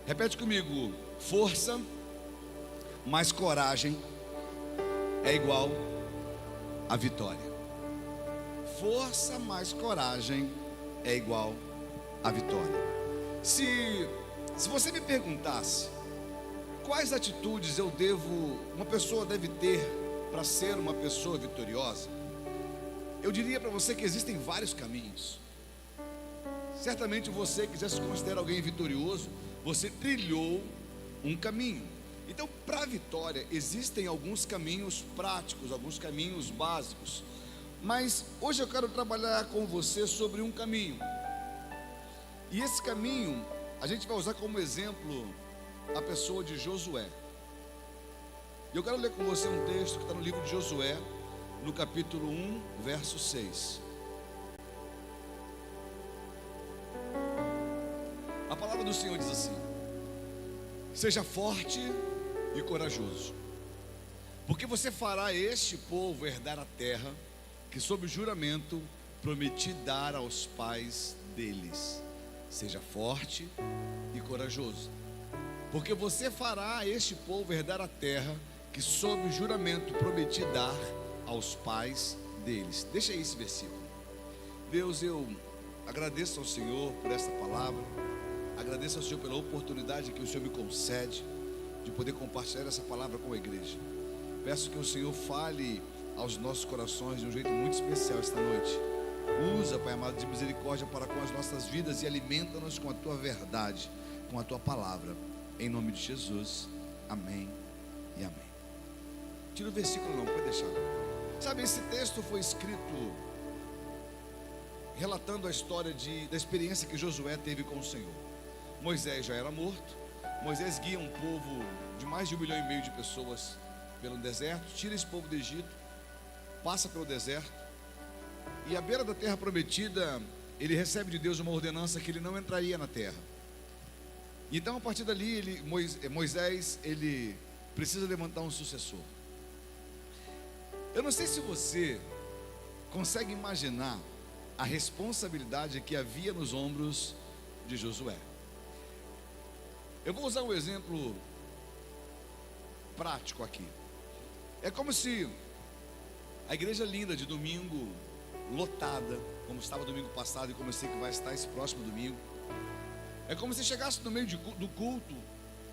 Repete comigo: força mais coragem é igual a vitória. Força mais coragem é igual a vitória. Se você me perguntasse quais atitudes uma pessoa deve ter para ser uma pessoa vitoriosa, eu diria para você que existem vários caminhos. Certamente você que já se considera alguém vitorioso, você trilhou um caminho. Então, para a vitória, existem alguns caminhos práticos, alguns caminhos básicos. Mas hoje eu quero trabalhar com você sobre um caminho. E esse caminho, a gente vai usar como exemplo a pessoa de Josué. E eu quero ler com você um texto que está no livro de Josué, no capítulo 1, verso 6. A palavra do Senhor diz assim: seja forte e corajoso, porque você fará este povo herdar a terra que sob juramento prometi dar aos pais deles. Seja forte e corajoso, porque você fará este povo herdar a terra que sob juramento prometi dar aos pais deles. Deixa aí esse versículo. Deus, eu agradeço ao Senhor por esta palavra, agradeço ao Senhor pela oportunidade que o Senhor me concede de poder compartilhar essa palavra com a igreja. Peço que o Senhor fale aos nossos corações de um jeito muito especial esta noite. Usa, Pai amado, de misericórdia para com as nossas vidas e alimenta-nos com a Tua verdade, com a Tua palavra. Em nome de Jesus, amém e amém. Tira o versículo não, pode deixar. Sabe, esse texto foi escrito relatando a história da experiência que Josué teve com o Senhor. Moisés já era morto. Moisés guia um povo de mais de 1,5 milhão de pessoas pelo deserto, tira esse povo do Egito, passa pelo deserto, e à beira da terra prometida, ele recebe de Deus uma ordenança que ele não entraria na terra. Então, a partir dali, Moisés precisa levantar um sucessor. Eu não sei se você consegue imaginar a responsabilidade que havia nos ombros de Josué. Eu vou usar um exemplo prático aqui. É como se a igreja linda de domingo, lotada, como estava domingo passado e como eu sei que vai estar esse próximo domingo. É como se chegasse no meio do culto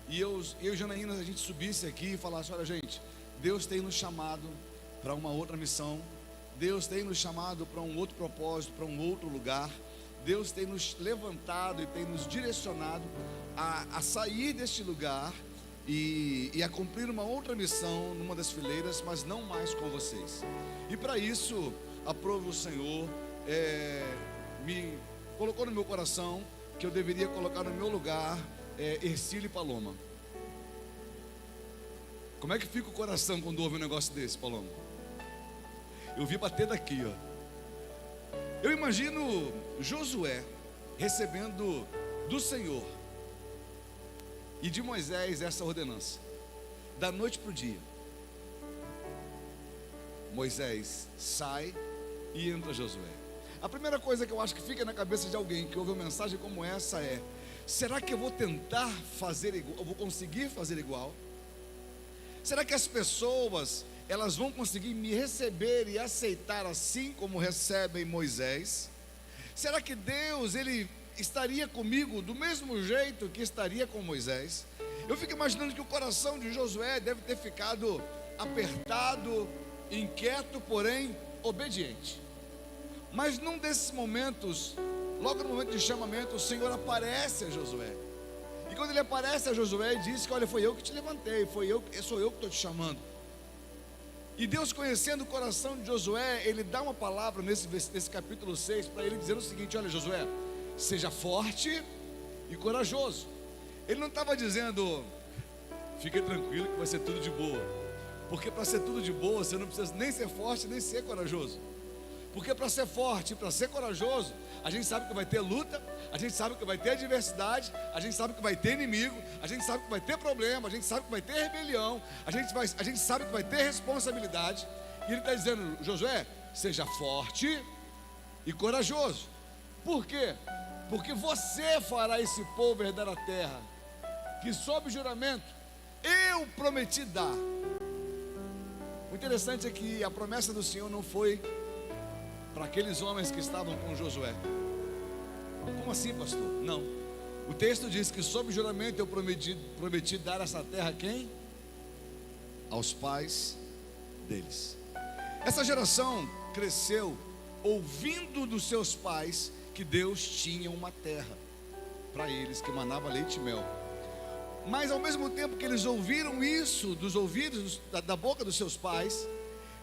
e eu e Janaína, a gente subisse aqui e falasse: olha gente, Deus tem nos chamado para uma outra missão, Deus tem nos chamado para um outro propósito, para um outro lugar. Deus tem nos levantado e tem nos direcionado a sair deste lugar e a cumprir uma outra missão numa das fileiras, mas não mais com vocês. E para isso, aprove o Senhor, me colocou no meu coração que eu deveria colocar no meu lugar Ercílio e Paloma. Como é que fica o coração quando ouve um negócio desse, Paloma? Eu vi bater daqui, ó. Eu imagino Josué recebendo do Senhor e de Moisés essa ordenança, da noite para o dia. Moisés sai e entra Josué. A primeira coisa que eu acho que fica na cabeça de alguém que ouve uma mensagem como essa é: será que eu vou tentar fazer igual? Eu vou conseguir fazer igual? Será que as pessoas elas vão conseguir me receber e aceitar assim como recebem Moisés? Será que Deus, Ele estaria comigo do mesmo jeito que estaria com Moisés? Eu fico imaginando que o coração de Josué deve ter ficado apertado, inquieto, porém obediente. Mas num desses momentos, logo no momento de chamamento, o Senhor aparece a Josué. E quando Ele aparece a Josué, Ele diz que: olha, foi eu que te levantei, sou eu que estou te chamando. E Deus, conhecendo o coração de Josué, Ele dá uma palavra nesse capítulo 6 para ele, dizendo o seguinte: olha Josué, seja forte e corajoso. Ele não estava dizendo: fique tranquilo que vai ser tudo de boa, porque para ser tudo de boa você não precisa nem ser forte nem ser corajoso. Porque para ser forte e para ser corajoso, a gente sabe que vai ter luta, a gente sabe que vai ter adversidade, a gente sabe que vai ter inimigo, a gente sabe que vai ter problema, a gente sabe que vai ter rebelião, a gente sabe que vai ter responsabilidade. E ele está dizendo: Josué, seja forte e corajoso. Por quê? Porque você fará esse povo herdar a terra que sob juramento eu prometi dar. O interessante é que a promessa do Senhor não foi para aqueles homens que estavam com Josué. Como assim, pastor? Não. O texto diz que sob juramento eu prometi dar essa terra a quem? Aos pais deles. Essa geração cresceu ouvindo dos seus pais que Deus tinha uma terra para eles que manava leite e mel. Mas ao mesmo tempo que eles ouviram isso dos ouvidos da boca dos seus pais,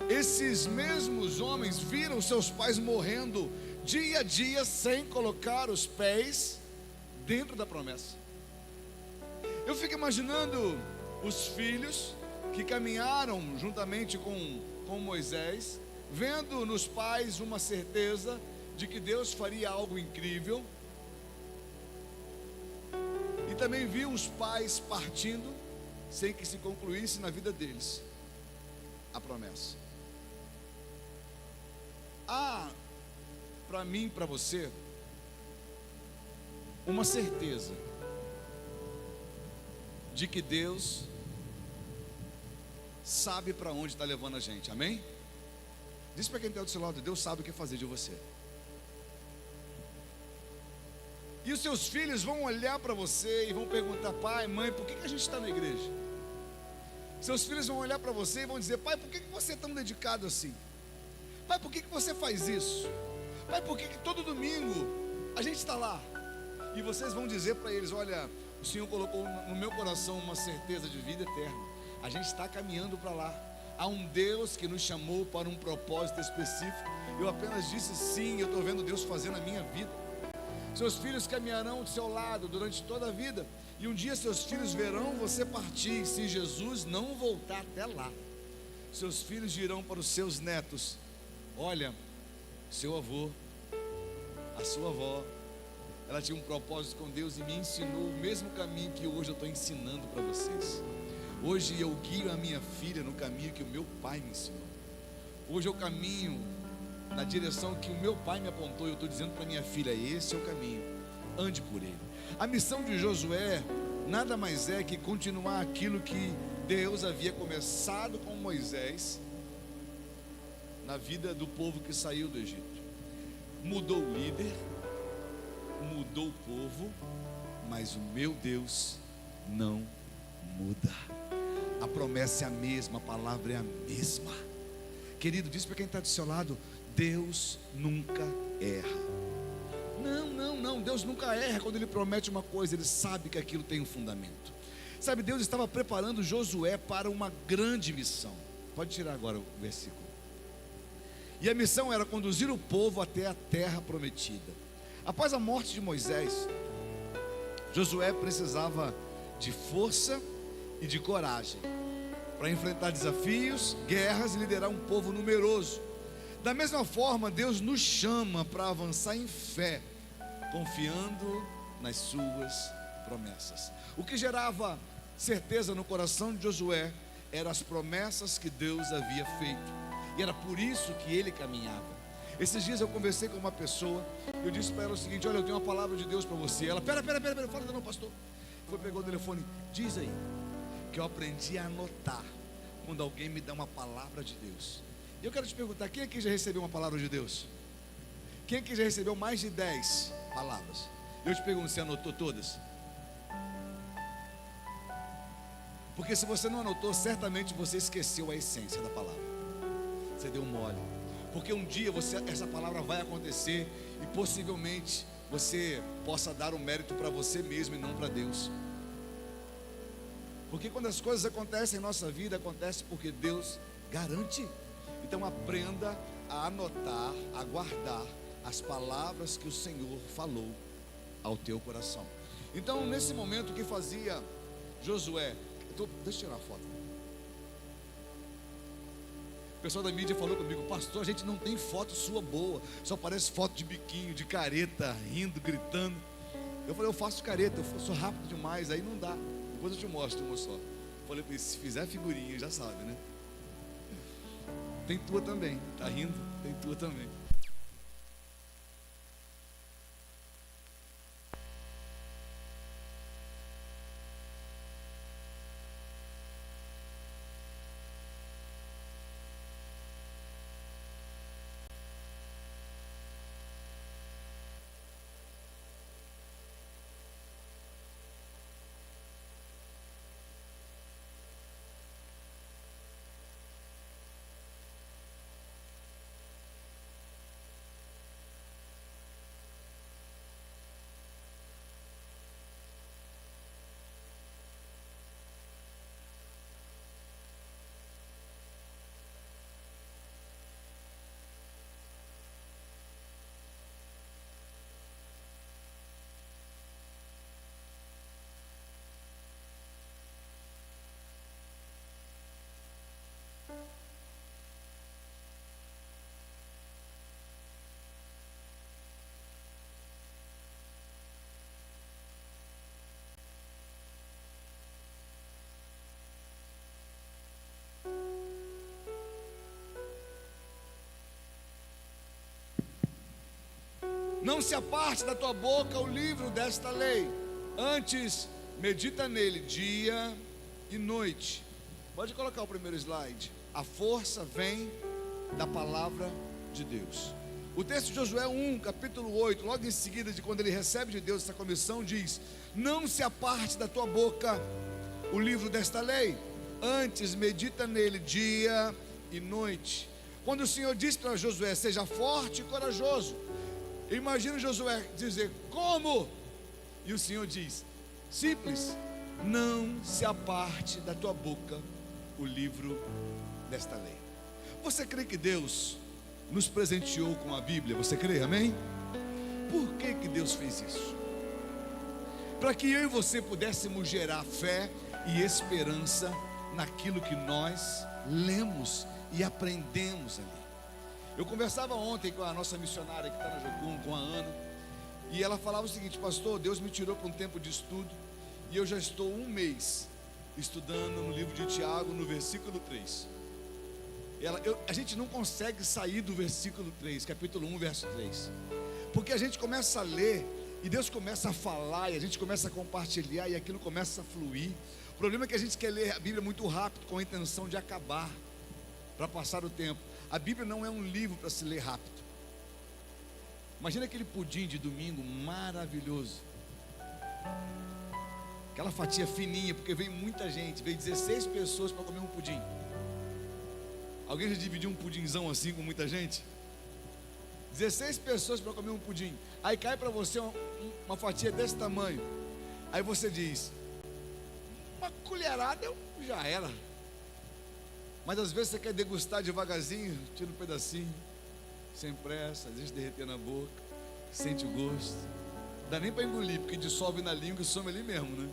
esses mesmos homens viram seus pais morrendo dia a dia sem colocar os pés dentro da promessa. Eu fico imaginando os filhos que caminharam juntamente com Moisés, vendo nos pais uma certeza de que Deus faria algo incrível, e também viu os pais partindo sem que se concluísse na vida deles a promessa. Há para mim, para você, uma certeza de que Deus sabe para onde está levando a gente, amém? Diz para quem está do seu lado: Deus sabe o que fazer de você. E os seus filhos vão olhar para você e vão perguntar: pai, mãe, por que a gente está na igreja? Seus filhos vão olhar para você e vão dizer: pai, por que você é tão dedicado assim? Pai, por que você faz isso? Pai, por que todo domingo a gente está lá? E vocês vão dizer para eles: olha, o Senhor colocou no meu coração uma certeza de vida eterna. A gente está caminhando para lá. Há um Deus que nos chamou para um propósito específico. Eu apenas disse sim, eu estou vendo Deus fazendo na minha vida. Seus filhos caminharão do seu lado durante toda a vida, e um dia seus filhos verão você partir, se Jesus não voltar até lá. Seus filhos dirão para os seus netos: olha, seu avô, a sua avó, ela tinha um propósito com Deus e me ensinou o mesmo caminho que hoje eu estou ensinando para vocês. Hoje eu guio a minha filha no caminho que o meu pai me ensinou. Hoje eu caminho na direção que o meu pai me apontou, e eu estou dizendo para minha filha: esse é o caminho, ande por ele. A missão de Josué nada mais é que continuar aquilo que Deus havia começado com Moisés na vida do povo que saiu do Egito. Mudou o líder, mudou o povo, mas o meu Deus não muda. A promessa é a mesma, a palavra é a mesma. Querido, diz para quem está do seu lado: Deus nunca erra. Não, Deus nunca erra. Quando Ele promete uma coisa, Ele sabe que aquilo tem um fundamento. Sabe, Deus estava preparando Josué para uma grande missão. Pode tirar agora o versículo. E a missão era conduzir o povo até a terra prometida. Após a morte de Moisés, Josué precisava de força e de coragem para enfrentar desafios, guerras e liderar um povo numeroso. Da mesma forma, Deus nos chama para avançar em fé, confiando nas suas promessas. O que gerava certeza no coração de Josué eram as promessas que Deus havia feito, e era por isso que ele caminhava. Esses dias eu conversei com uma pessoa, eu disse para ela o seguinte: olha, eu tenho uma palavra de Deus para você. Ela: pera, fala não, pastor. Foi, pegou o telefone: diz aí, que eu aprendi a anotar quando alguém me dá uma palavra de Deus. E eu quero te perguntar: quem aqui já recebeu uma palavra de Deus? Quem aqui já recebeu mais de 10 palavras? Eu te pergunto: você anotou todas? Porque se você não anotou, certamente você esqueceu a essência da palavra. Você deu mole. Porque um dia essa palavra vai acontecer, e possivelmente você possa dar o mérito para você mesmo e não para Deus. Porque quando as coisas acontecem em nossa vida, acontece porque Deus garante. Então aprenda a anotar, a guardar as palavras que o Senhor falou ao teu coração. Então, nesse momento, o que fazia Josué? Deixa eu tirar a foto. O pessoal da mídia falou comigo: pastor, a gente não tem foto sua boa, só parece foto de biquinho, de careta, rindo, gritando. Eu falei: eu faço careta, eu sou rápido demais, aí não dá. Depois eu te mostro uma só. Falei para ele: se fizer figurinha, já sabe, né? Tem tua também, tá rindo? Tem tua também. Não se aparte da tua boca o livro desta lei, antes medita nele dia e noite. Pode colocar o primeiro slide. A força vem da palavra de Deus. O texto de Josué 1, capítulo 8, logo em seguida de quando ele recebe de Deus essa comissão, diz: não se aparte da tua boca o livro desta lei, antes medita nele dia e noite. Quando o Senhor diz para Josué: seja forte e corajoso, imagina Josué dizer: como? E o Senhor diz: simples, não se aparte da tua boca o livro desta lei. Você crê que Deus nos presenteou com a Bíblia? Você crê? Amém? Por que Deus fez isso? Para que eu e você pudéssemos gerar fé e esperança naquilo que nós lemos e aprendemos ali. Eu conversava ontem com a nossa missionária que está na Jocum, com a Ana, e ela falava o seguinte: pastor, Deus me tirou para um tempo de estudo, e eu já estou 1 mês estudando no livro de Tiago, no versículo 3. A gente não consegue sair do versículo 3, capítulo 1, verso 3, porque a gente começa a ler, e Deus começa a falar, e a gente começa a compartilhar, e aquilo começa a fluir. O problema é que a gente quer ler a Bíblia muito rápido, com a intenção de acabar, para passar o tempo. A Bíblia não é um livro para se ler rápido. Imagina aquele pudim de domingo maravilhoso, aquela fatia fininha, porque veio muita gente, veio 16 pessoas para comer um pudim. Alguém já dividiu um pudinzão assim com muita gente? 16 pessoas para comer um pudim. Aí cai para você uma fatia desse tamanho. Aí você diz: uma colherada já era. Mas às vezes você quer degustar devagarzinho, tira um pedacinho, sem pressa, deixa derreter na boca, sente o gosto. Não dá nem para engolir, porque dissolve na língua e some ali mesmo, né?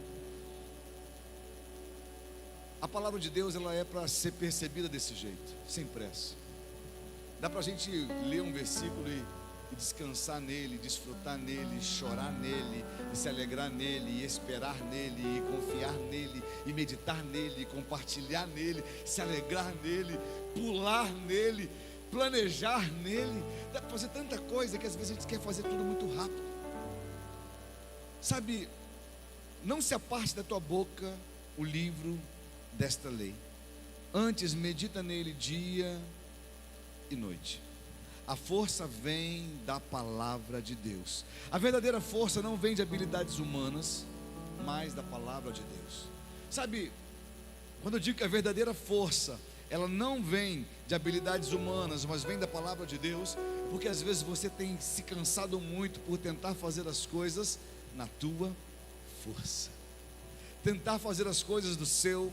A palavra de Deus, ela é para ser percebida desse jeito, sem pressa. Dá para a gente ler um versículo e descansar nele, desfrutar nele, chorar nele, e se alegrar nele, e esperar nele, e confiar nele, e meditar nele, e compartilhar nele, se alegrar nele, pular nele, planejar nele. Dá para fazer tanta coisa que às vezes a gente quer fazer tudo muito rápido. Sabe, não se aparte da tua boca o livro desta lei, antes medita nele dia e noite. A força vem da palavra de Deus. A verdadeira força não vem de habilidades humanas, mas da palavra de Deus. Sabe, quando eu digo que a verdadeira força, ela não vem de habilidades humanas, mas vem da palavra de Deus, porque às vezes você tem se cansado muito por tentar fazer as coisas na tua força, tentar fazer as coisas do seu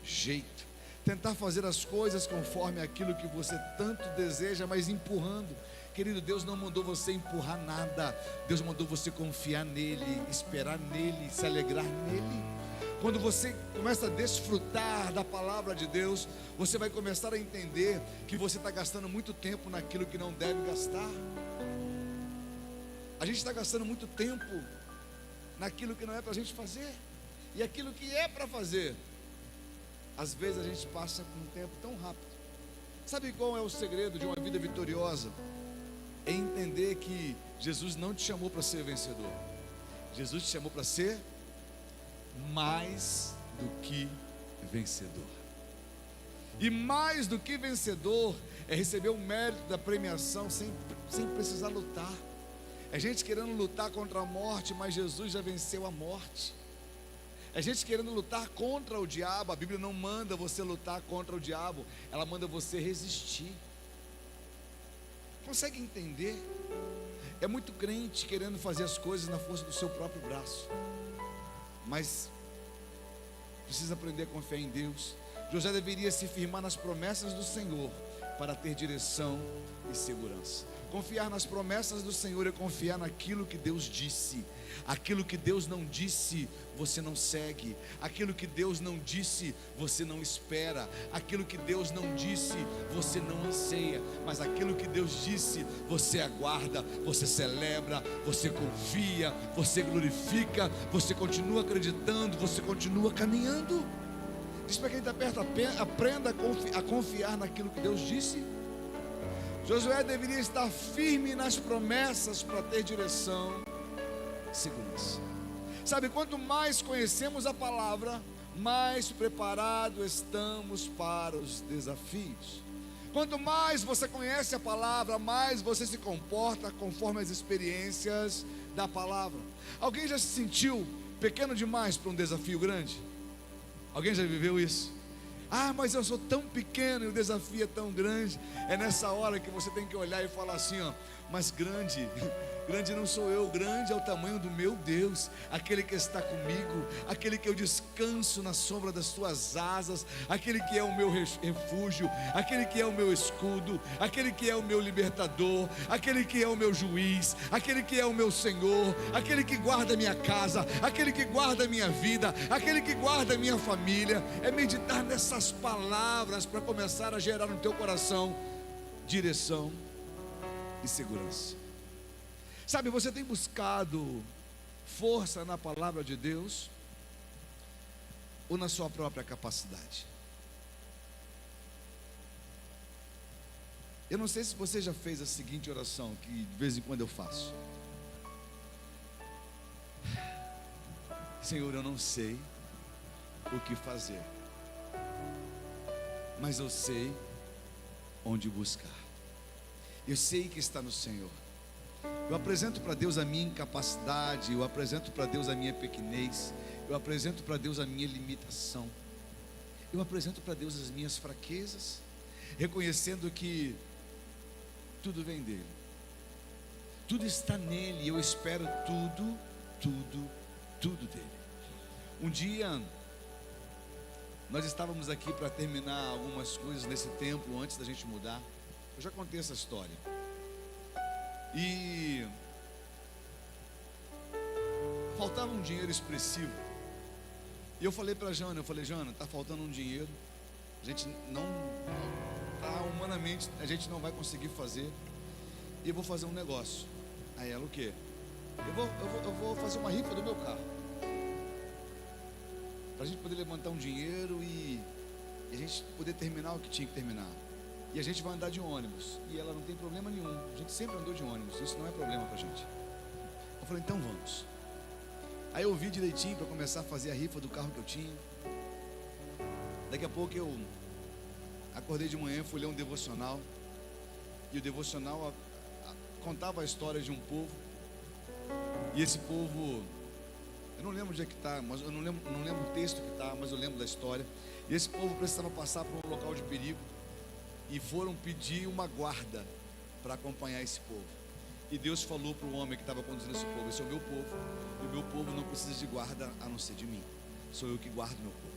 jeito, tentar fazer as coisas conforme aquilo que você tanto deseja, mas empurrando. Querido, Deus não mandou você empurrar nada. Deus mandou você confiar nele, esperar nele, se alegrar nele. Quando você começa a desfrutar da palavra de Deus, você vai começar a entender que você está gastando muito tempo naquilo que não deve gastar. A gente está gastando muito tempo naquilo que não é para a gente fazer, e aquilo que é para fazer, às vezes a gente passa com um tempo tão rápido. Sabe qual é o segredo de uma vida vitoriosa? É entender que Jesus não te chamou para ser vencedor. Jesus te chamou para ser mais do que vencedor. E mais do que vencedor é receber o mérito da premiação sem precisar lutar. É gente querendo lutar contra a morte, mas Jesus já venceu a morte. É gente querendo lutar contra o diabo. A Bíblia não manda você lutar contra o diabo, ela manda você resistir. Consegue entender? É muito crente querendo fazer as coisas na força do seu próprio braço, mas precisa aprender a confiar em Deus. José deveria se firmar nas promessas do Senhor para ter direção e segurança. Confiar nas promessas do Senhor é confiar naquilo que Deus disse. Aquilo que Deus não disse, você não segue. Aquilo que Deus não disse, você não espera. Aquilo que Deus não disse, você não anseia. Mas aquilo que Deus disse, você aguarda, você celebra, você confia, você glorifica, você continua acreditando, você continua caminhando. Diz para quem está perto: aprenda a confiar naquilo que Deus disse. Josué deveria estar firme nas promessas para ter direção e segurança. Sabe, quanto mais conhecemos a palavra, mais preparados estamos para os desafios. Quanto mais você conhece a palavra, mais você se comporta conforme as experiências da palavra. Alguém já se sentiu pequeno demais para um desafio grande? Alguém já viveu isso? Ah, mas eu sou tão pequeno e o desafio é tão grande. É nessa hora que você tem que olhar e falar assim, ó, mas grande não sou eu, grande é o tamanho do meu Deus, aquele que está comigo, aquele que eu descanso na sombra das suas asas, aquele que é o meu refúgio, aquele que é o meu escudo, aquele que é o meu libertador, aquele que é o meu juiz, aquele que é o meu Senhor, aquele que guarda a minha casa, aquele que guarda a minha vida, aquele que guarda a minha família. É meditar nessas palavras para começar a gerar no teu coração direção e segurança. Sabe, você tem buscado força na palavra de Deus ou na sua própria capacidade? Eu não sei se você já fez a seguinte oração, que de vez em quando eu faço: Senhor, eu não sei o que fazer, mas eu sei onde buscar. Eu sei que está no Senhor. Eu apresento para Deus a minha incapacidade, eu apresento para Deus a minha pequenez, eu apresento para Deus a minha limitação, eu apresento para Deus as minhas fraquezas, reconhecendo que tudo vem dele, tudo está nele, e eu espero tudo dele. Um dia nós estávamos aqui para terminar algumas coisas nesse templo antes da gente mudar. Eu já contei essa história. E faltava um dinheiro expressivo. E eu falei para a Jana, Jana, está faltando um dinheiro. A gente não, humanamente, a gente não vai conseguir fazer. E eu vou fazer um negócio. Aí ela, o quê? Eu vou fazer uma rifa do meu carro, para a gente poder levantar um dinheiro e a gente poder terminar o que tinha que terminar. E a gente vai andar de ônibus. E ela não tem problema nenhum. A gente sempre andou de ônibus. Isso não é problema pra gente. Eu falei, então vamos. Aí eu ouvi direitinho para começar a fazer a rifa do carro que eu tinha. Daqui a pouco eu acordei de manhã, fui ler um devocional. E o devocional contava a história de um povo. E esse povo, eu não lembro onde é que está, mas eu não lembro o texto que está, mas eu lembro da história. E esse povo precisava passar por um local de perigo. E foram pedir uma guarda para acompanhar esse povo. E Deus falou para o homem que estava conduzindo esse povo: esse é o meu povo, e o meu povo não precisa de guarda a não ser de mim. Sou eu que guardo meu povo.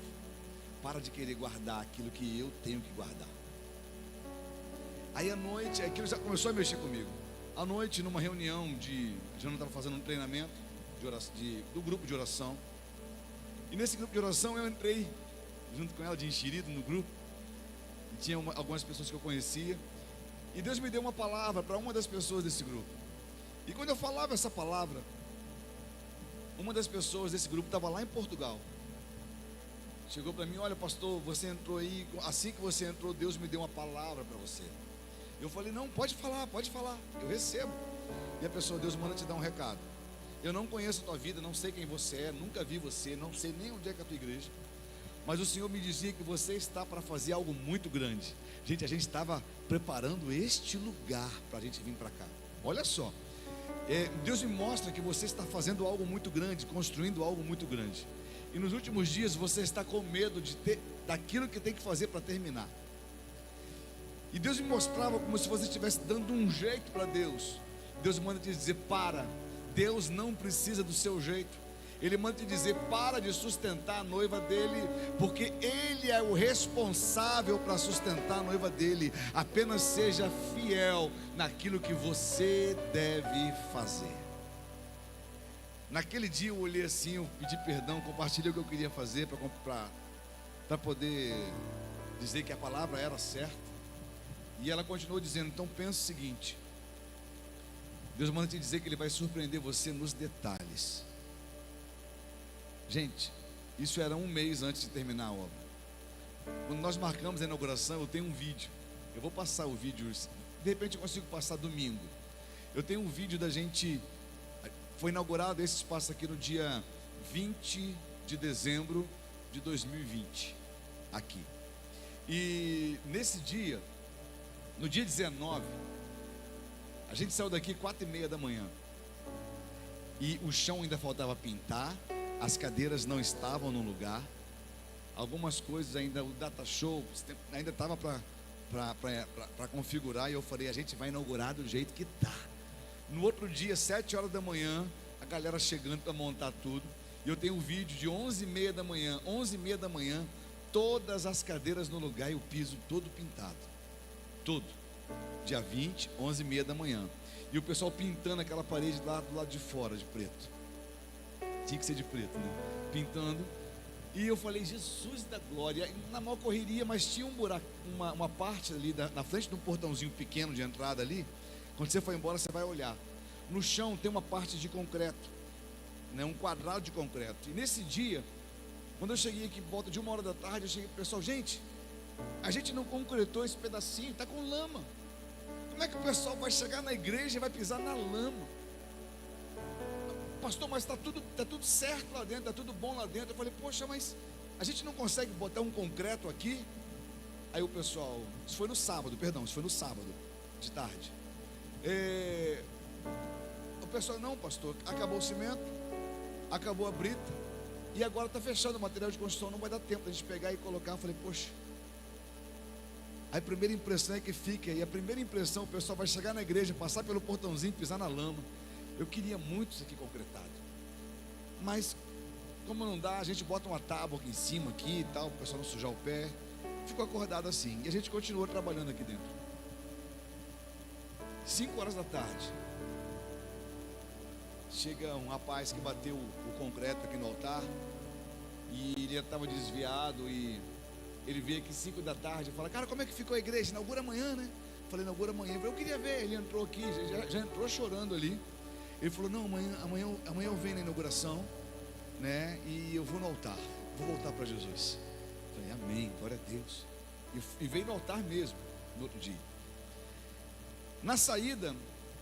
Para de querer guardar aquilo que eu tenho que guardar. Aí à noite, aquilo já começou a mexer comigo. À noite, numa reunião a gente estava fazendo um treinamento do grupo de oração. E nesse grupo de oração eu entrei junto com ela de enxerido no grupo. Tinha algumas pessoas que eu conhecia, e Deus me deu uma palavra para uma das pessoas desse grupo. E quando eu falava essa palavra, uma das pessoas desse grupo estava lá em Portugal. Chegou para mim: olha, pastor, você entrou aí, assim que você entrou, Deus me deu uma palavra para você. Eu falei: não, pode falar, eu recebo. E a pessoa: Deus manda te dar um recado. Eu não conheço a tua vida, não sei quem você é, nunca vi você, não sei nem onde é que é a tua igreja, mas o Senhor me dizia que você está para fazer algo muito grande. Gente, a gente estava preparando este lugar para a gente vir para cá. Olha só, Deus me mostra que você está fazendo algo muito grande, construindo algo muito grande. E nos últimos dias você está com medo daquilo que tem que fazer para terminar. E Deus me mostrava como se você estivesse dando um jeito para Deus. Deus manda te dizer: para. Deus não precisa do seu jeito. Ele manda te dizer: para de sustentar a noiva dele, porque ele é o responsável para sustentar a noiva dele. Apenas seja fiel naquilo que você deve fazer. Naquele dia eu olhei assim, eu pedi perdão, compartilhei o que eu queria fazer para poder dizer que a palavra era certa. E ela continuou dizendo: então pensa o seguinte, Deus manda te dizer que Ele vai surpreender você nos detalhes. Gente, isso era um mês antes de terminar a obra. Quando nós marcamos a inauguração, eu tenho um vídeo. Eu vou passar o vídeo de repente eu consigo passar domingo. Eu tenho um vídeo da gente, foi inaugurado esse espaço aqui no dia 20 de dezembro de 2020, aqui. E nesse dia, no dia 19, a gente saiu daqui 4h30 da manhã. E o chão ainda faltava pintar, as cadeiras não estavam no lugar, algumas coisas ainda, o data show ainda estava para configurar. E eu falei, a gente vai inaugurar do jeito que tá. No outro dia, 7 horas da manhã, a galera chegando para montar tudo. E eu tenho um vídeo de 11h30 da manhã, 11h30 da manhã, todas as cadeiras no lugar e o piso todo pintado, todo. Dia 20, 11h30 da manhã. E o pessoal pintando aquela parede lá do lado de fora de preto. Tinha que ser de preto, né? Pintando. E eu falei, Jesus da glória. Na maior correria, mas tinha um buraco, uma parte ali na frente de um portãozinho pequeno de entrada ali. Quando você for embora, você vai olhar. No chão tem uma parte de concreto, né? Um quadrado de concreto. E nesse dia, quando eu cheguei aqui por volta de 1h da tarde, eu cheguei pro pessoal, gente, a gente não concretou esse pedacinho, está com lama. Como é que o pessoal vai chegar na igreja e vai pisar na lama? Pastor, mas está tudo certo lá dentro, está tudo bom lá dentro. Eu falei, poxa, mas a gente não consegue botar um concreto aqui? Aí o pessoal, isso foi no sábado de tarde. O pessoal, não, pastor, acabou o cimento, acabou a brita, e agora está fechando o material de construção, não vai dar tempo de a gente pegar e colocar. Eu falei, poxa. A primeira impressão é que fica, e a primeira impressão, o pessoal vai chegar na igreja, passar pelo portãozinho, pisar na lama. Eu queria muito isso aqui concretado, mas como não dá, a gente bota uma tábua aqui em cima aqui e tal, para o pessoal não sujar o pé. Ficou acordado assim, e a gente continuou trabalhando aqui dentro. 5 horas da tarde, chega um rapaz que bateu o concreto aqui no altar, e ele estava desviado, e ele veio aqui 5 da tarde e fala, cara, como é que ficou a igreja? Inaugura amanhã, né? Eu falei, inaugura amanhã. Eu queria ver. Ele entrou aqui, já entrou chorando ali. Ele falou, não, amanhã eu venho na inauguração, né? E eu vou no altar, vou voltar para Jesus. Eu falei, amém, glória a Deus. E veio no altar mesmo, no outro dia. Na saída,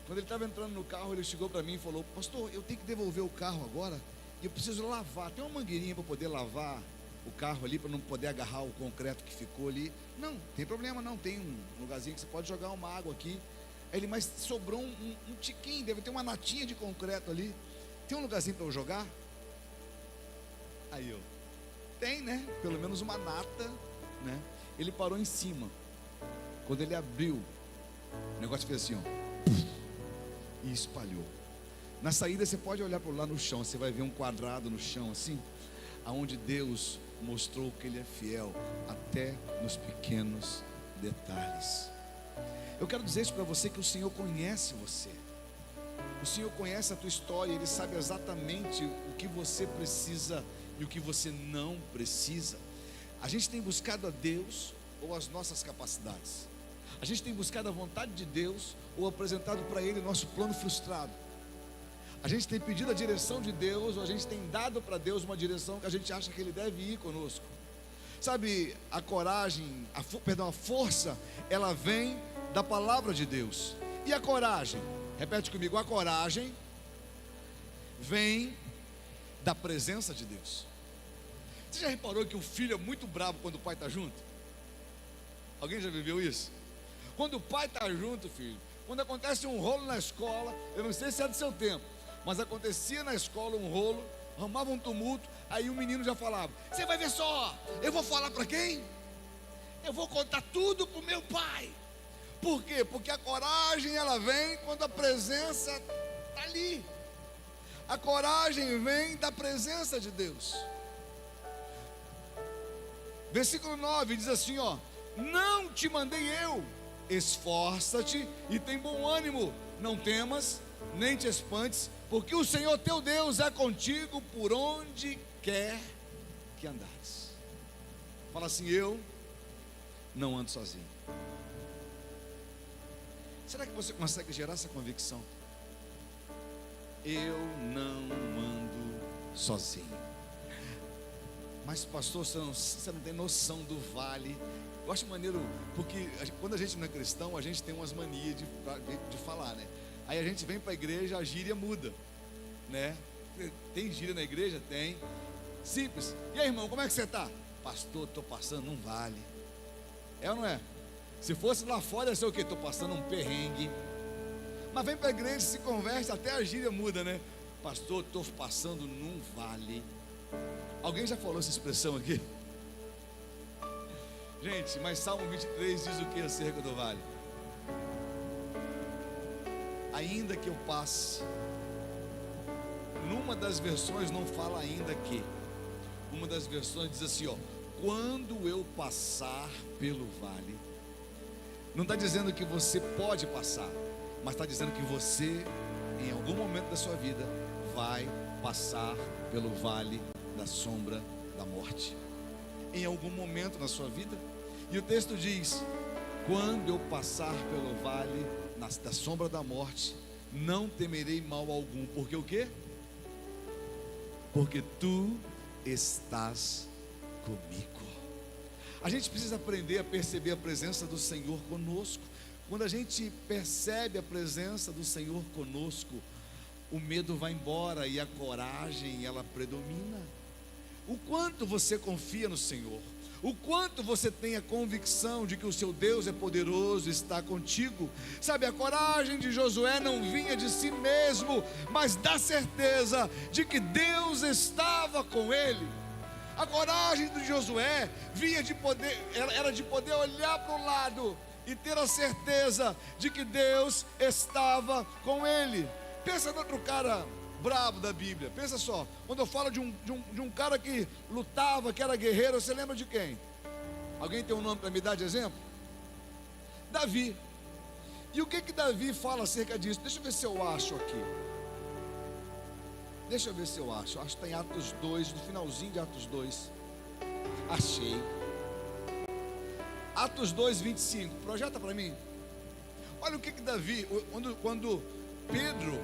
quando ele estava entrando no carro, ele chegou para mim e falou, pastor, eu tenho que devolver o carro agora, e eu preciso lavar. Tem uma mangueirinha para poder lavar o carro ali, para não poder agarrar o concreto que ficou ali? Não, tem problema não, tem um lugarzinho que você pode jogar uma água aqui. Ele, mas sobrou um tiquinho, deve ter uma natinha de concreto ali, tem um lugarzinho para eu jogar? Aí eu, tem, né, pelo menos uma nata, né? Ele parou em cima. Quando ele abriu, o negócio fez assim, ó, e espalhou. Na saída você pode olhar por lá no chão, você vai ver um quadrado no chão assim, aonde Deus mostrou que Ele é fiel até nos pequenos detalhes. Eu quero dizer isso para você, que o Senhor conhece você. O Senhor conhece a tua história, Ele sabe exatamente o que você precisa e o que você não precisa. A gente tem buscado a Deus ou as nossas capacidades? A gente tem buscado a vontade de Deus ou apresentado para Ele o nosso plano frustrado? A gente tem pedido a direção de Deus, ou a gente tem dado para Deus uma direção que a gente acha que Ele deve ir conosco? Sabe, a coragem, a força, ela vem da palavra de Deus. E a coragem? Repete comigo, a coragem vem da presença de Deus. Você já reparou que o filho é muito bravo quando o pai está junto? Alguém já viveu isso? Quando o pai está junto, filho, quando acontece um rolo na escola, eu não sei se é do seu tempo, mas acontecia na escola um rolo, arrumava um tumulto, aí o menino já falava, você vai ver só, eu vou falar para quem? Eu vou contar tudo para o meu pai. Por quê? Porque a coragem, ela vem quando a presença está ali. A coragem vem da presença de Deus. Versículo 9 diz assim, ó, não te mandei eu, esforça-te e tem bom ânimo, não temas, nem te espantes, porque o Senhor teu Deus é contigo por onde quer que andares. Fala assim, eu não ando sozinho. Será que você consegue gerar essa convicção? Eu não ando sozinho. Mas pastor, você não tem noção do vale. Eu acho maneiro, porque quando a gente não é cristão, a gente tem umas manias de falar, né? Aí a gente vem para a igreja, a gíria muda, né? Tem gíria na igreja? Tem. Simples. E aí, irmão, como é que você está? Pastor, estou passando um vale. É ou não é? Se fosse lá fora, ia ser o quê? Estou passando um perrengue. Mas vem para a igreja, se converte, até a gíria muda, né? Pastor, estou passando num vale. Alguém já falou essa expressão aqui? Gente, mas Salmo 23 diz o que acerca do vale? Ainda que eu passe. Numa das versões não fala ainda que. Uma das versões diz assim, ó: quando eu passar pelo vale. Não está dizendo que você pode passar, mas está dizendo que você, em algum momento da sua vida, vai passar pelo vale da sombra da morte. Em algum momento na sua vida. E o texto diz: quando eu passar pelo vale da sombra da morte, não temerei mal algum. Porque o quê? Porque tu estás comigo. A gente precisa aprender a perceber a presença do Senhor conosco. Quando a gente percebe a presença do Senhor conosco, o medo vai embora e a coragem, ela predomina. O quanto você confia no Senhor, o quanto você tem a convicção de que o seu Deus é poderoso, está contigo. Sabe, a coragem de Josué não vinha de si mesmo, mas da certeza de que Deus estava com ele. A coragem de Josué vinha de poder, era de poder olhar para o lado e ter a certeza de que Deus estava com ele. Pensa no outro cara brabo da Bíblia. Pensa só, quando eu falo de um cara que lutava, que era guerreiro, você lembra de quem? Alguém tem um nome para me dar de exemplo? Davi. E o que Davi fala acerca disso? Deixa eu ver se eu acho aqui. Deixa eu ver se eu acho. Acho que está em Atos 2, no finalzinho de Atos 2. Achei. Atos 2, 25. Projeta para mim. Olha o que Davi, quando Pedro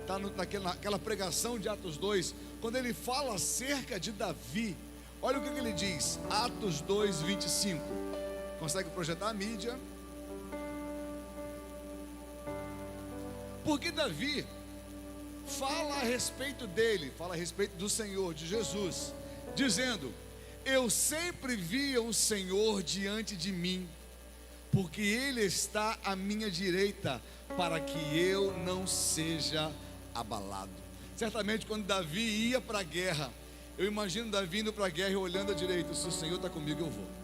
está naquela pregação de Atos 2, quando ele fala acerca de Davi, olha o que ele diz. Atos 2, 25. Consegue projetar a mídia? Porque Davi fala a respeito dele, fala a respeito do Senhor, de Jesus, dizendo: eu sempre via o Senhor diante de mim, porque Ele está à minha direita, para que eu não seja abalado. Certamente quando Davi ia para a guerra, eu imagino Davi indo para a guerra e olhando à direita: se o Senhor está comigo, eu vou.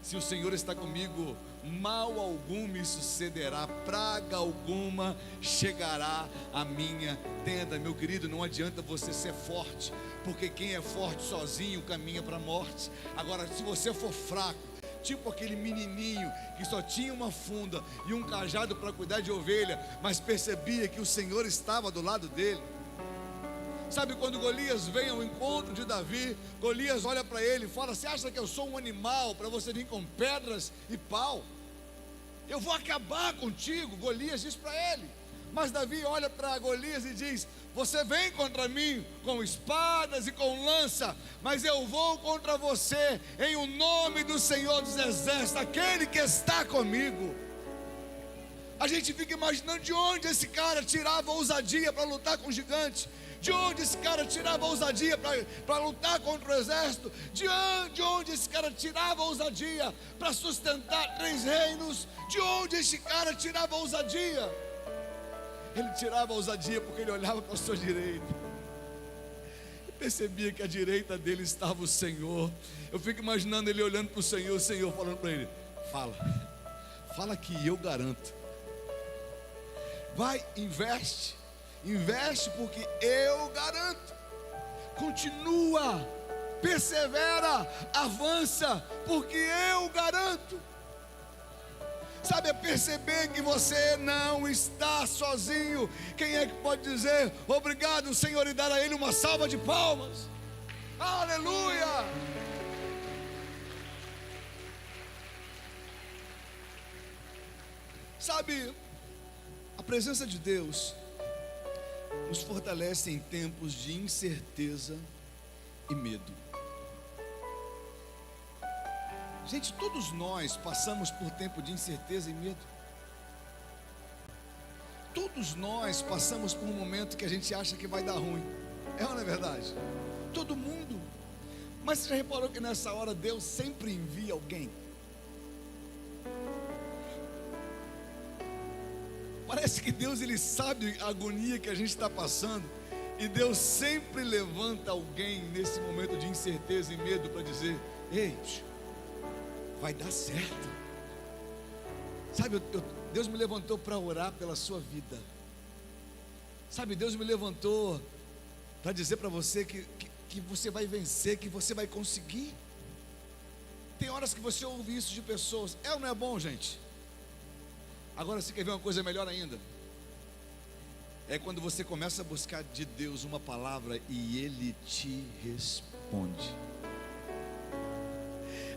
Se o Senhor está comigo, mal algum me sucederá, praga alguma chegará à minha tenda. Meu querido, não adianta você ser forte, porque quem é forte sozinho caminha para a morte. Agora, se você for fraco, tipo aquele menininho que só tinha uma funda e um cajado para cuidar de ovelha, mas percebia que o Senhor estava do lado dele. Sabe, quando Golias vem ao encontro de Davi, Golias olha para ele e fala: você acha que eu sou um animal para você vir com pedras e pau? Eu vou acabar contigo. Golias diz para ele. Mas Davi olha para Golias e diz: você vem contra mim com espadas e com lança, mas eu vou contra você em o nome do Senhor dos Exércitos, aquele que está comigo. A gente fica imaginando de onde esse cara tirava ousadia para lutar com o gigante. De onde esse cara tirava ousadia para lutar contra o exército? De onde esse cara tirava ousadia para sustentar 3 reinos? De onde esse cara tirava ousadia? Ele tirava ousadia porque ele olhava para a sua direita e percebia que à direita dele estava o Senhor. Eu fico imaginando ele olhando para o Senhor falando para ele: fala que eu garanto. Vai, investe porque eu garanto. Continua, persevera, avança, porque eu garanto. Sabe, é perceber que você não está sozinho. Quem é que pode dizer obrigado, Senhor, e dar a Ele uma salva de palmas? Aleluia! Sabe, a presença de Deus nos fortalece em tempos de incerteza e medo. Gente, todos nós passamos por tempo de incerteza e medo. Todos nós passamos por um momento que a gente acha que vai dar ruim. É ou não é verdade? Todo mundo. Mas você já reparou que nessa hora Deus sempre envia alguém? Parece que Deus, Ele sabe a agonia que a gente está passando, e Deus sempre levanta alguém nesse momento de incerteza e medo para dizer: ei, vai dar certo. Sabe, Deus me levantou para orar pela sua vida. Sabe, Deus me levantou para dizer para você que você vai vencer, que você vai conseguir. Tem horas que você ouve isso de pessoas. É ou não é bom, gente? Agora, você quer ver uma coisa melhor ainda? É quando você começa a buscar de Deus uma palavra e Ele te responde.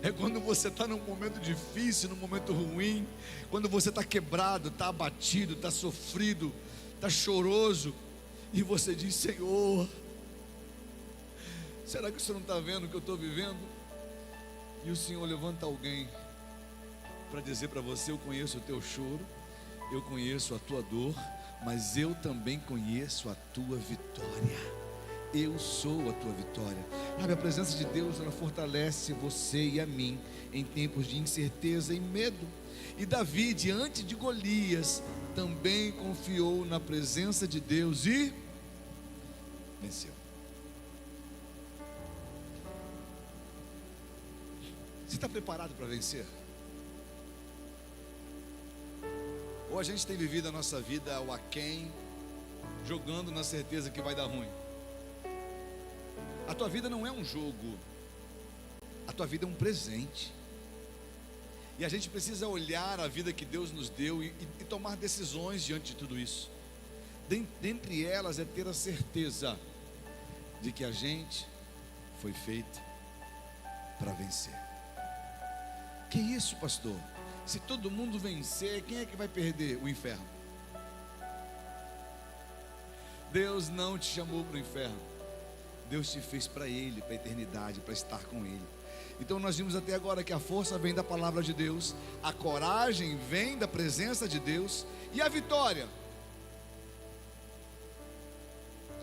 É quando você está num momento difícil, num momento ruim, quando você está quebrado, está abatido, está sofrido, está choroso, e você diz: Senhor, será que o Senhor não está vendo o que eu estou vivendo? E o Senhor levanta alguém para dizer para você: eu conheço o teu choro, eu conheço a tua dor, mas eu também conheço a tua vitória. Eu sou a tua vitória. Sabe, a presença de Deus, ela fortalece você e a mim em tempos de incerteza e medo. E Davi, diante de Golias, também confiou na presença de Deus e venceu. Você está preparado para vencer? Ou a gente tem vivido a nossa vida ao aquém, jogando na certeza que vai dar ruim? A tua vida não é um jogo, a tua vida é um presente. E a gente precisa olhar a vida que Deus nos deu e tomar decisões diante de tudo isso. Dentre elas é ter a certeza de que a gente foi feito para vencer. Que isso, pastor? Se todo mundo vencer, quem é que vai perder? O inferno. Deus não te chamou para o inferno. Deus te fez para Ele, para a eternidade, para estar com Ele. Então nós vimos até agora que a força vem da palavra de Deus, a coragem vem da presença de Deus, e a vitória?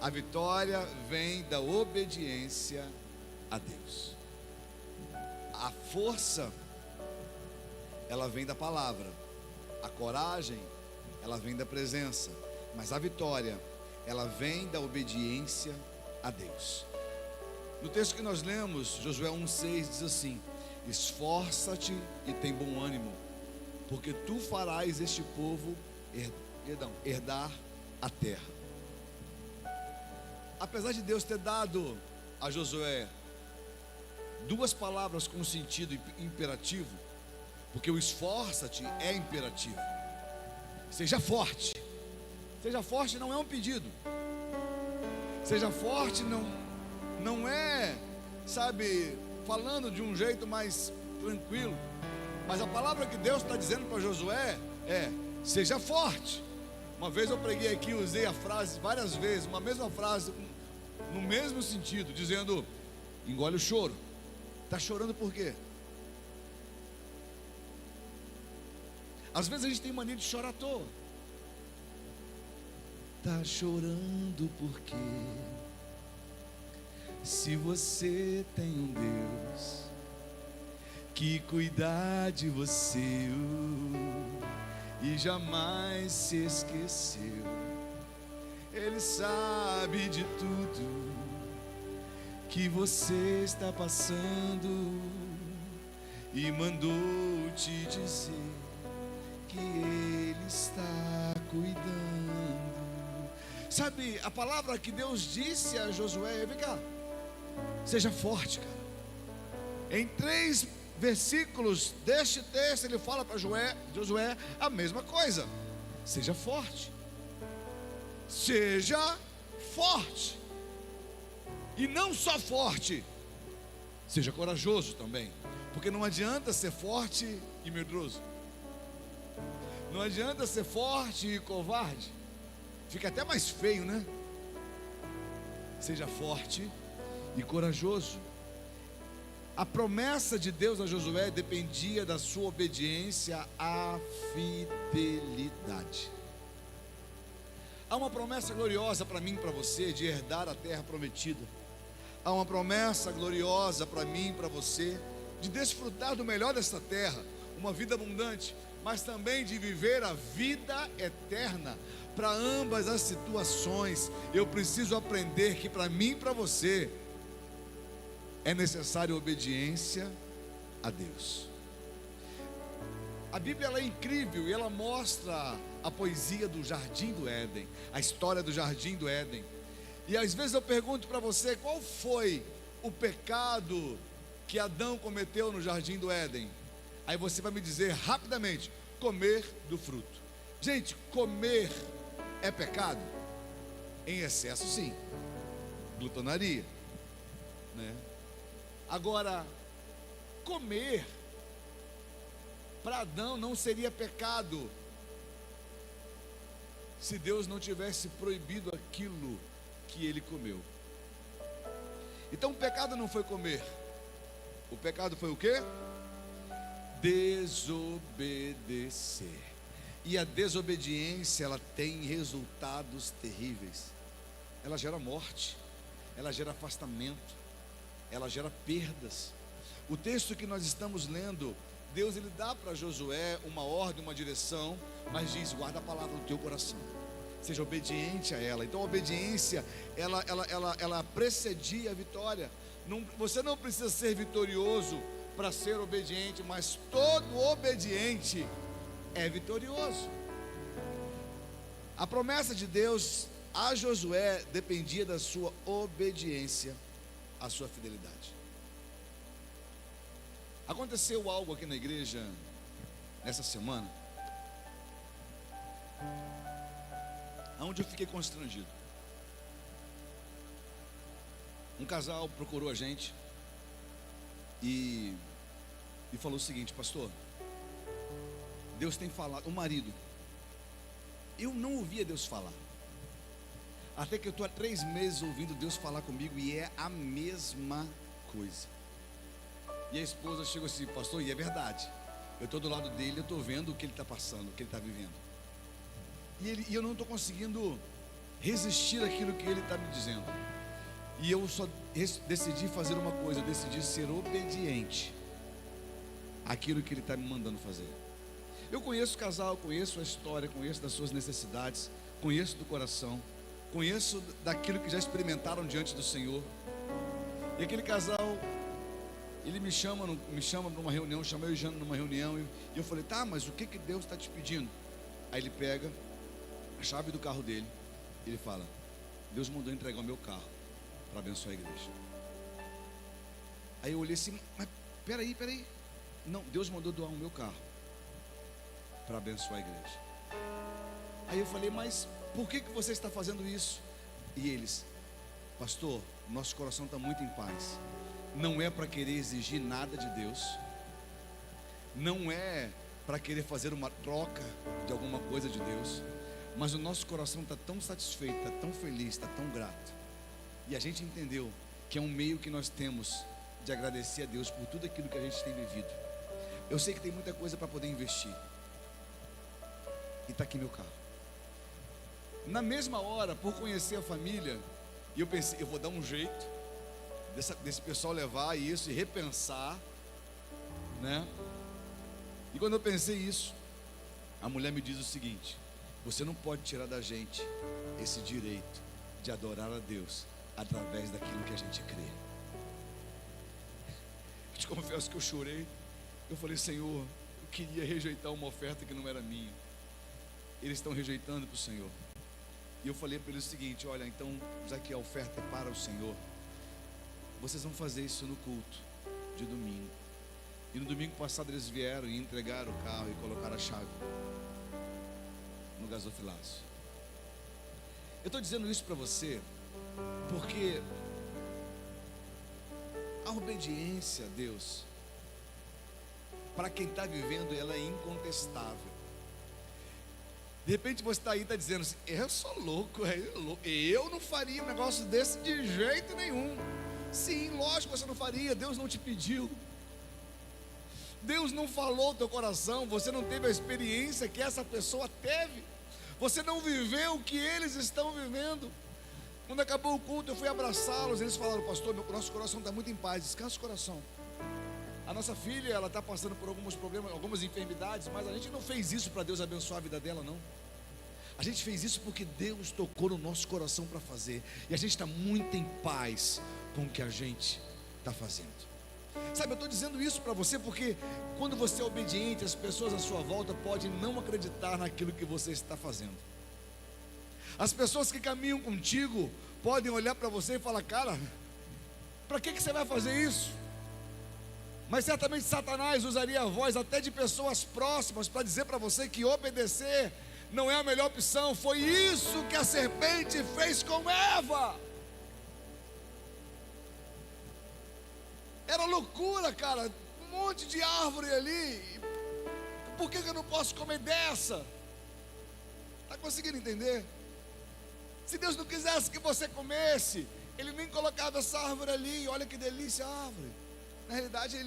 A vitória vem da obediência a Deus. A força, ela vem da palavra. A coragem, ela vem da presença. Mas a vitória, ela vem da obediência a Deus. No texto que nós lemos, Josué 1,6 diz assim: esforça-te e tem bom ânimo, porque tu farás este povo herdar a terra. Apesar de Deus ter dado a Josué duas palavras com sentido imperativo, porque o esforça-te é imperativo. Seja forte. Seja forte não é um pedido. Seja forte não é, sabe, falando de um jeito mais tranquilo. Mas a palavra que Deus está dizendo para Josué é: seja forte. Uma vez eu preguei aqui, usei a frase várias vezes, uma mesma frase, no mesmo sentido, dizendo: engole o choro. Está chorando por quê? Às vezes a gente tem mania de chorar à toa. Está chorando por quê? Se você tem um Deus que cuida de você e jamais se esqueceu, Ele sabe de tudo que você está passando e mandou te dizer que Ele está cuidando. Sabe, a palavra que Deus disse a Josué: vem cá, seja forte, cara. Em 3 versículos deste texto, ele fala para Josué a mesma coisa: seja forte. Seja forte. E não só forte, seja corajoso também. Porque não adianta ser forte e medroso. Não adianta ser forte e covarde. Fica até mais feio, né? Seja forte e corajoso. A promessa de Deus a Josué dependia da sua obediência à fidelidade. Há uma promessa gloriosa para mim e para você de herdar a terra prometida. Há uma promessa gloriosa para mim e para você de desfrutar do melhor desta terra, uma vida abundante, mas também de viver a vida eterna. Para ambas as situações, eu preciso aprender que para mim e para você é necessária obediência a Deus. A Bíblia ela é incrível e ela mostra a poesia do Jardim do Éden, a história do Jardim do Éden. E às vezes eu pergunto para você, qual foi o pecado que Adão cometeu no Jardim do Éden? Aí você vai me dizer rapidamente: comer do fruto. Gente, comer é pecado? Em excesso, sim. Glutonaria, né? Agora, comer para Adão não seria pecado se Deus não tivesse proibido aquilo que ele comeu. Então o pecado não foi comer. O pecado foi o quê? Desobedecer. E a desobediência, ela tem resultados terríveis. Ela gera morte, ela gera afastamento, ela gera perdas. O texto que nós estamos lendo, Deus ele dá para Josué uma ordem, uma direção, mas diz: guarda a palavra no teu coração, seja obediente a ela. Então a obediência, ela precedia a vitória. Você não precisa ser vitorioso para ser obediente, mas todo obediente é vitorioso. A promessa de Deus a Josué dependia da sua obediência, a sua fidelidade. Aconteceu algo aqui na igreja nessa semana, onde eu fiquei constrangido. Um casal procurou a gente e falou o seguinte: pastor, Deus tem falado. O marido, eu não ouvia Deus falar, até que eu estou há 3 meses ouvindo Deus falar comigo e é a mesma coisa. E a esposa chegou assim: pastor, e é verdade, eu estou do lado dele, eu estou vendo o que ele está passando, o que ele está vivendo, e eu não estou conseguindo resistir àquilo que ele está me dizendo. E eu só decidi fazer uma coisa, eu decidi ser obediente àquilo que ele está me mandando fazer. Eu conheço o casal, conheço a história, conheço das suas necessidades, conheço do coração, conheço daquilo que já experimentaram diante do Senhor. E aquele casal, ele me chama numa reunião, chamou eu e Jana numa reunião, e eu falei: tá, mas o que Deus está te pedindo? Aí ele pega a chave do carro dele, ele fala: Deus mandou entregar o meu carro para abençoar a igreja. Aí eu olhei assim: mas peraí, não, Deus mandou doar o meu carro para abençoar a igreja. Aí eu falei: mas por que você está fazendo isso? E eles: pastor, nosso coração está muito em paz. Não é para querer exigir nada de Deus, não é para querer fazer uma troca de alguma coisa de Deus, mas o nosso coração está tão satisfeito, está tão feliz, está tão grato. E a gente entendeu que é um meio que nós temos de agradecer a Deus por tudo aquilo que a gente tem vivido. Eu sei que tem muita coisa para poder investir, e está aqui meu carro. Na mesma hora, por conhecer a família, e eu pensei: eu vou dar um jeito desse pessoal levar isso e repensar, né? E quando eu pensei isso, a mulher me diz o seguinte: você não pode tirar da gente esse direito de adorar a Deus através daquilo que a gente crê. Eu te confesso que eu chorei. Eu falei: Senhor, eu queria rejeitar uma oferta que não era minha. Eles estão rejeitando para o Senhor. E eu falei para eles o seguinte: olha, então, já que a oferta é para o Senhor, vocês vão fazer isso no culto de domingo. E no domingo passado eles vieram e entregaram o carro e colocaram a chave no gasofilaço. Eu estou dizendo isso para você porque a obediência a Deus, para quem está vivendo, ela é incontestável. De repente você está aí e está dizendo assim: eu sou louco, eu não faria um negócio desse de jeito nenhum. Sim, lógico, você não faria. Deus não te pediu. Deus não falou ao teu coração. Você não teve a experiência que essa pessoa teve. Você não viveu o que eles estão vivendo. Quando acabou o culto, eu fui abraçá-los. Eles falaram: pastor, nosso coração está muito em paz. Descansa o coração. A nossa filha, ela está passando por alguns problemas, algumas enfermidades, mas a gente não fez isso para Deus abençoar a vida dela, não. A gente fez isso porque Deus tocou no nosso coração para fazer. E a gente está muito em paz com o que a gente está fazendo. Sabe, eu estou dizendo isso para você porque quando você é obediente, as pessoas à sua volta podem não acreditar naquilo que você está fazendo. As pessoas que caminham contigo podem olhar para você e falar: cara, para que você vai fazer isso? Mas certamente Satanás usaria a voz até de pessoas próximas para dizer para você que obedecer não é a melhor opção. Foi isso que a serpente fez com Eva. Era loucura, cara. Um monte de árvore ali. Por que eu não posso comer dessa? Está conseguindo entender? Se Deus não quisesse que você comesse, Ele nem colocava essa árvore ali. Olha que delícia a árvore. Na realidade,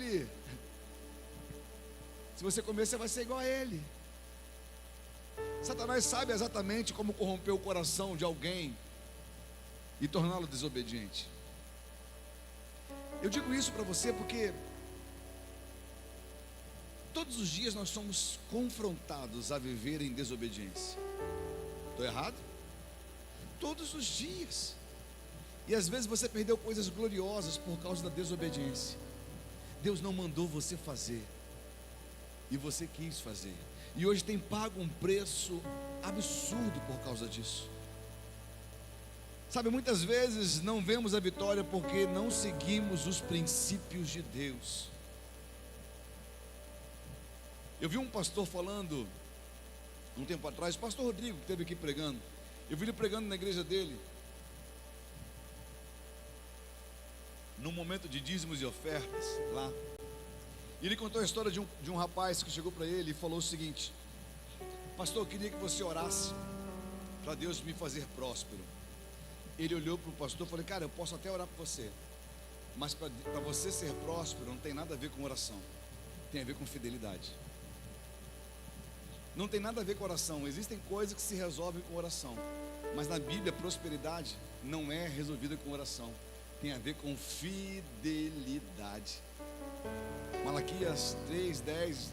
se você comer, você vai ser igual a ele. Satanás sabe exatamente como corromper o coração de alguém e torná-lo desobediente. Eu digo isso para você porque todos os dias nós somos confrontados a viver em desobediência. Estou errado? Todos os dias. E às vezes você perdeu coisas gloriosas por causa da desobediência. Deus não mandou você fazer, e você quis fazer, e hoje tem pago um preço absurdo por causa disso. Sabe, muitas vezes não vemos a vitória porque não seguimos os princípios de Deus. Eu vi um pastor falando um tempo atrás, o pastor Rodrigo, que esteve aqui pregando. Eu vi ele pregando na igreja dele, num momento de dízimos e ofertas lá. E ele contou a história de um rapaz que chegou para ele e falou o seguinte: pastor, eu queria que você orasse para Deus me fazer próspero. Ele olhou para o pastor e falou: cara, eu posso até orar por você, mas para você ser próspero não tem nada a ver com oração, tem a ver com fidelidade. Não tem nada a ver com oração. Existem coisas que se resolvem com oração, mas na Bíblia prosperidade não é resolvida com oração, tem a ver com fidelidade. Malaquias 3:10,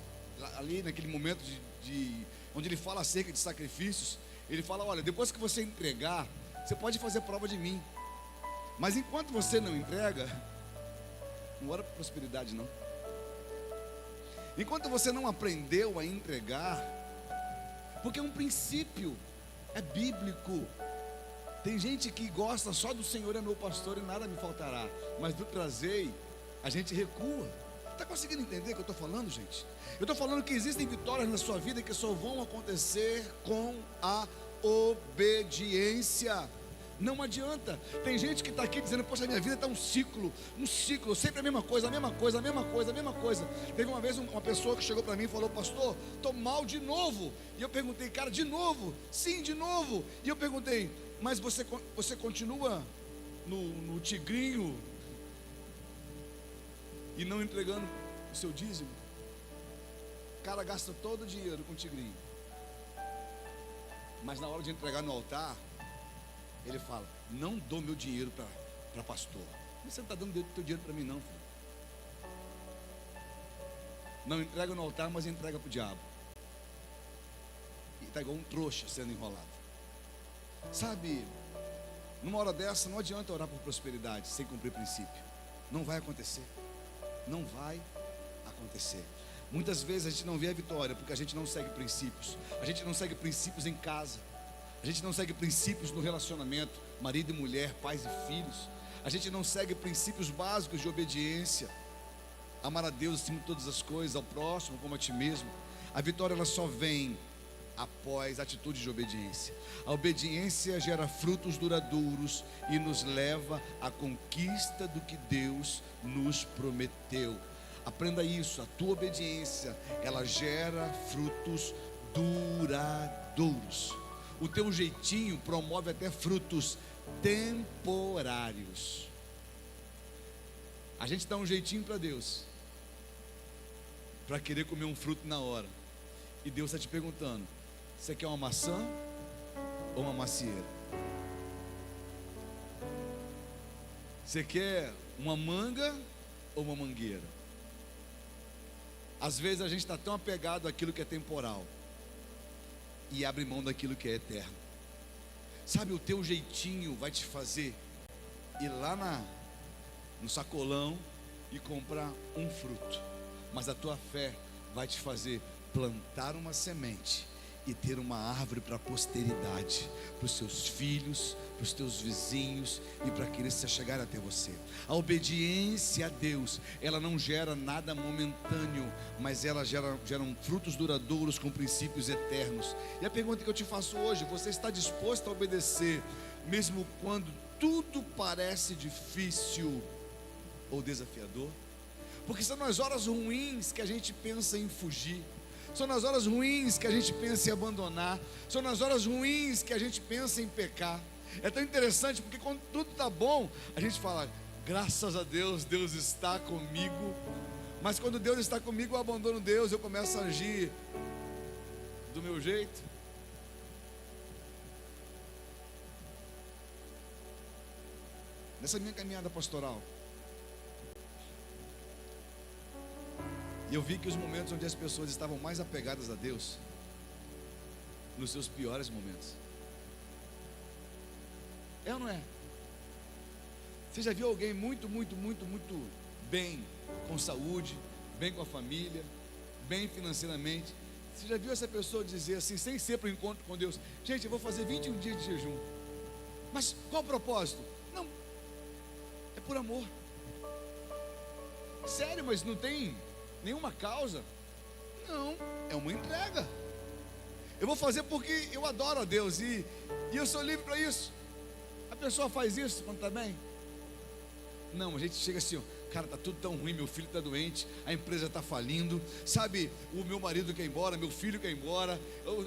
ali naquele momento onde ele fala acerca de sacrifícios, ele fala: olha, depois que você entregar, você pode fazer prova de mim, mas enquanto você não entrega, não ora por prosperidade não. Enquanto você não aprendeu a entregar, porque é um princípio, é bíblico. Tem gente que gosta só do Senhor é meu pastor e nada me faltará, mas do trazei a gente recua. Está conseguindo entender o que eu estou falando, gente? Eu estou falando que existem vitórias na sua vida que só vão acontecer com a obediência. Não adianta. Tem gente que está aqui dizendo: poxa, minha vida está um ciclo, sempre a mesma coisa, a mesma coisa, a mesma coisa, a mesma coisa. Teve uma vez uma pessoa que chegou para mim e falou: pastor, estou mal de novo. E eu perguntei: cara, de novo? Sim, de novo. E eu perguntei: mas você continua no tigrinho e não entregando o seu dízimo? O cara gasta todo o dinheiro com tigrinho, mas na hora de entregar no altar, ele fala: não dou meu dinheiro para pastor. Você não está dando teu dinheiro para mim não, filho. Não entrega no altar, mas entrega para o diabo. E está igual um trouxa sendo enrolado. Sabe, numa hora dessa não adianta orar por prosperidade sem cumprir princípio. Não vai acontecer. Não vai acontecer. Muitas vezes a gente não vê a vitória porque a gente não segue princípios. A gente não segue princípios em casa. A gente não segue princípios no relacionamento, marido e mulher, pais e filhos. A gente não segue princípios básicos de obediência. Amar a Deus acima de todas as coisas, ao próximo como a ti mesmo. A vitória ela só vem após a atitude de obediência. A obediência gera frutos duradouros e nos leva à conquista do que Deus nos prometeu. Aprenda isso, a tua obediência, ela gera frutos duradouros. O teu jeitinho promove até frutos temporários. A gente dá um jeitinho para Deus, para querer comer um fruto na hora. E Deus está te perguntando: você quer uma maçã ou uma macieira? Você quer uma manga ou uma mangueira? Às vezes a gente está tão apegado àquilo que é temporal e abre mão daquilo que é eterno. Sabe, o teu jeitinho vai te fazer ir lá no sacolão e comprar um fruto, mas a tua fé vai te fazer plantar uma semente e ter uma árvore para a posteridade, para os seus filhos, para os teus vizinhos e para aqueles que chegarem até você. A obediência a Deus, ela não gera nada momentâneo, mas ela geram frutos duradouros com princípios eternos. E a pergunta que eu te faço hoje: você está disposto a obedecer mesmo quando tudo parece difícil ou desafiador? Porque são nas horas ruins que a gente pensa em fugir, são nas horas ruins que a gente pensa em abandonar, são nas horas ruins que a gente pensa em pecar. É tão interessante porque quando tudo está bom, a gente fala: graças a Deus, Deus está comigo. Mas quando Deus está comigo, eu abandono Deus, eu começo a agir do meu jeito. Nessa minha caminhada pastoral, e eu vi que os momentos onde as pessoas estavam mais apegadas a Deus, nos seus piores momentos. É ou não é? Você já viu alguém muito bem com saúde, bem com a família, bem financeiramente? Você já viu essa pessoa dizer assim, sem ser para o encontro com Deus: gente, eu vou fazer 21 dias de jejum. Mas qual o propósito? Não, é por amor. Sério, mas não tem nenhuma causa? Não, é uma entrega. Eu vou fazer porque eu adoro a Deus e eu sou livre para isso. A pessoa faz isso quando está bem? Não, a gente chega assim: ó, cara, está tudo tão ruim, meu filho está doente, a empresa está falindo, sabe, o meu marido quer ir embora, meu filho quer ir embora,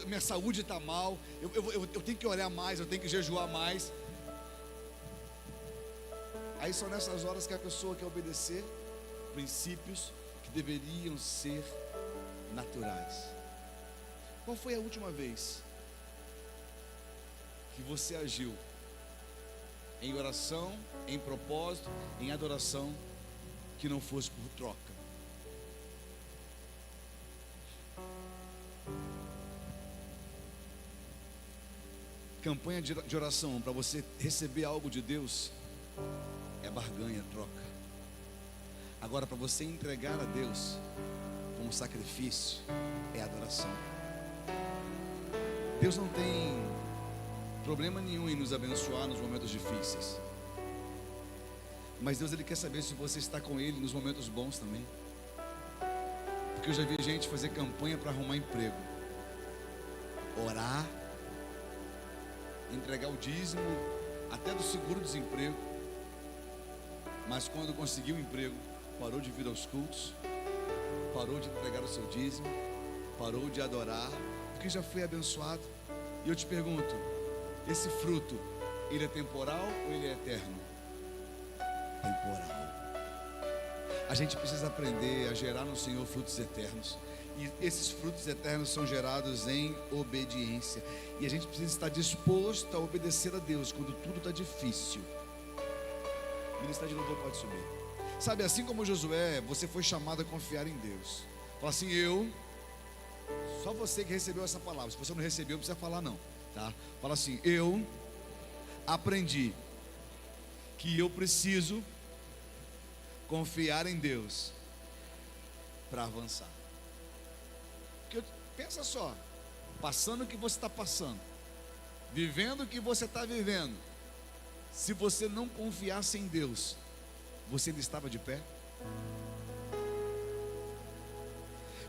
minha saúde está mal, eu tenho que orar mais, eu tenho que jejuar mais. Aí são nessas horas que a pessoa quer obedecer princípios que deveriam ser naturais. Qual foi a última vez que você agiu em oração, em propósito, em adoração, que não fosse por troca? Campanha de oração para você receber algo de Deus é barganha, troca. Agora, para você entregar a Deus como sacrifício, é adoração. Deus não tem problema nenhum em nos abençoar nos momentos difíceis, mas Deus, Ele quer saber se você está com Ele nos momentos bons também. Porque eu já vi gente fazer campanha para arrumar emprego, orar, entregar o dízimo até do seguro-desemprego, mas quando conseguiu o emprego, parou de vir aos cultos, parou de entregar o seu dízimo, parou de adorar, porque já foi abençoado. E eu te pergunto: esse fruto, ele é temporal ou ele é eterno? Temporal. A gente precisa aprender a gerar no Senhor frutos eternos, e esses frutos eternos são gerados em obediência, e a gente precisa estar disposto a obedecer a Deus quando tudo está difícil. O ministério de louvor pode subir. Sabe, assim como Josué, você foi chamado a confiar em Deus. Fala assim: só você que recebeu essa palavra. Se você não recebeu, não precisa falar não, tá? Fala assim: eu aprendi que eu preciso confiar em Deus para avançar. Porque pensa só, passando o que você está passando, vivendo o que você está vivendo, se você não confiasse em Deus, você ainda estava de pé?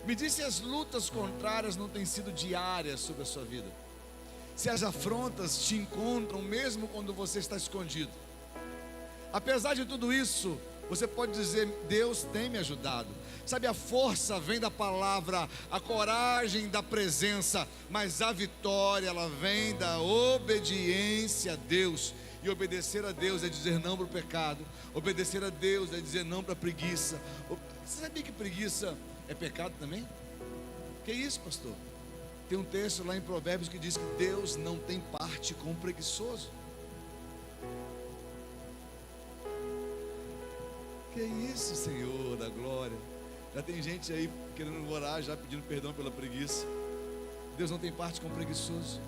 Me diz se as lutas contrárias não têm sido diárias sobre a sua vida, se as afrontas te encontram mesmo quando você está escondido. Apesar de tudo isso, você pode dizer: Deus tem me ajudado. Sabe, a força vem da palavra, a coragem da presença, mas a vitória, ela vem da obediência a Deus. E obedecer a Deus é dizer não para o pecado. Obedecer a Deus é dizer não para a preguiça. Você sabia que preguiça é pecado também? Que isso, pastor? Tem um texto lá em Provérbios que diz que Deus não tem parte com o preguiçoso. Que isso, Senhor da glória. Já tem gente aí querendo orar, já pedindo perdão pela preguiça. Deus não tem parte com o preguiçoso.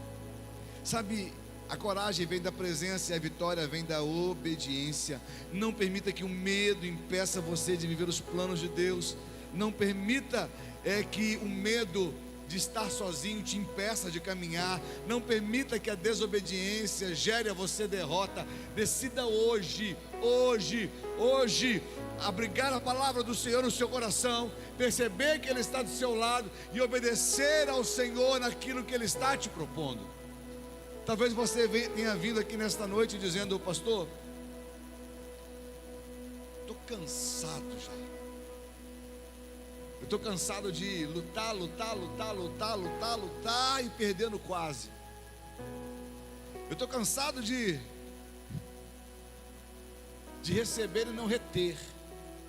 Sabe, a coragem vem da presença e a vitória vem da obediência. Não permita que o medo impeça você de viver os planos de Deus. Não permita que o medo de estar sozinho te impeça de caminhar. Não permita que a desobediência gere a você derrota. Decida hoje, abrigar a palavra do Senhor no seu coração, perceber que Ele está do seu lado e obedecer ao Senhor naquilo que Ele está te propondo. Talvez você tenha vindo aqui nesta noite dizendo: pastor, estou cansado já. Eu estou cansado de lutar e perdendo quase. Eu estou cansado de receber e não reter.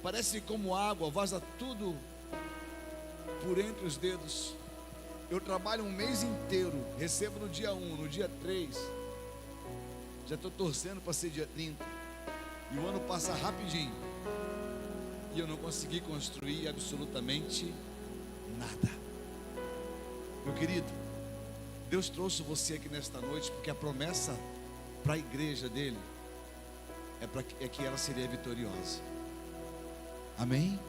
Parece como água, vaza tudo por entre os dedos. Eu trabalho um mês inteiro, recebo no dia 1, no dia 3. Já estou torcendo para ser dia 30. E o ano passa rapidinho. E eu não consegui construir absolutamente nada. Meu querido, Deus trouxe você aqui nesta noite porque a promessa para a igreja dele é que ela seria vitoriosa. Amém?